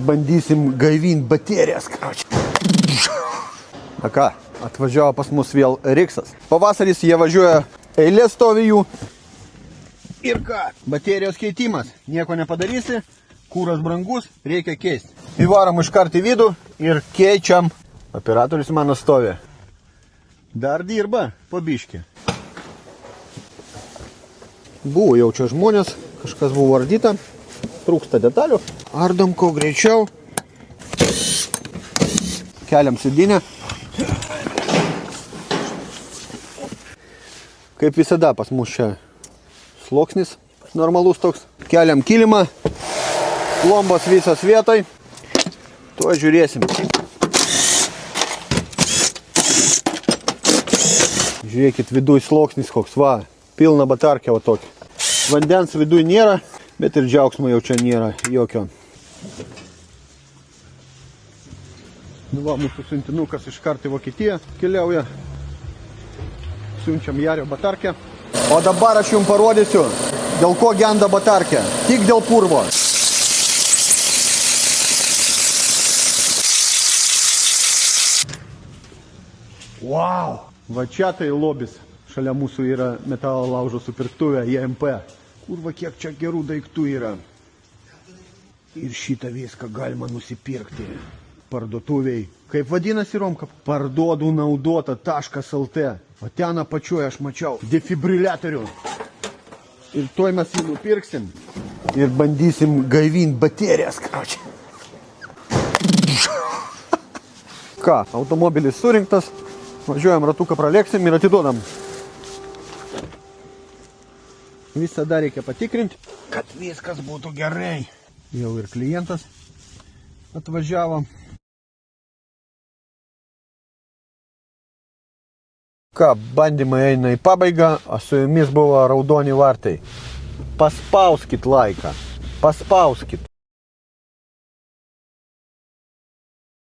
Bandysim gaivinti baterijas, karoči. Na ką, atvažiavo pas mus vėl Riksas. Pavasaris jie važiuoja, eilė stovi jų. Ir ką, baterijos keitimas. Nieko nepadarysi, kūras brangus, reikia keisti. Įvarom iškart į vidų ir keičiam. Operatorius mano stovi. Dar dirba, po biškį. Buvo jau čia žmonės, kažkas buvo ardyta, trūksta detalių. Ardom kuo greičiau. Keliam sėdynę. Kaip visada pas mus čia sluoksnis normalus toks. Keliam kilimą. Plombos visos vietoj. Tuo žiūrėsim. Žiūrėkit, viduj sluoksnis koks, va. Pilna batarkė va tokį. Vandens viduj nėra, bet ir džiaugsmo jau čia nėra jokio. Nu va, mūsų siuntinukas iškart į Vokietiją keliauja. Siunčiam Jario batarkę. O dabar aš jums parodysiu, dėl ko genda batarkė. Tik dėl purvo. Wow! Va čia tai lobis. Šalia mūsų yra metalo laužo supirktuvė JMP. Kurva, kiek čia gerų daiktų yra. Ir šitą viską galima nusipirkti parduotuviai. Kaip vadinasi, Romka? Parduodu naudota.lt. O ten apačioje aš mačiau defibriliatorių. Ir tuoj mes jį nupirksim. Ir bandysim gaivinti baterijas, karoči. Ką, automobilis surinktas. Važiuojam, ratuką pralėksim ir atiduodam. Visada reikia patikrinti, kad viskas būtų gerai. Jau ir klientas atvažiavo. Ką, bandymai eina į pabaigą, o su jumis buvo raudoni vartai. Paspauskit laiką. Paspauskit.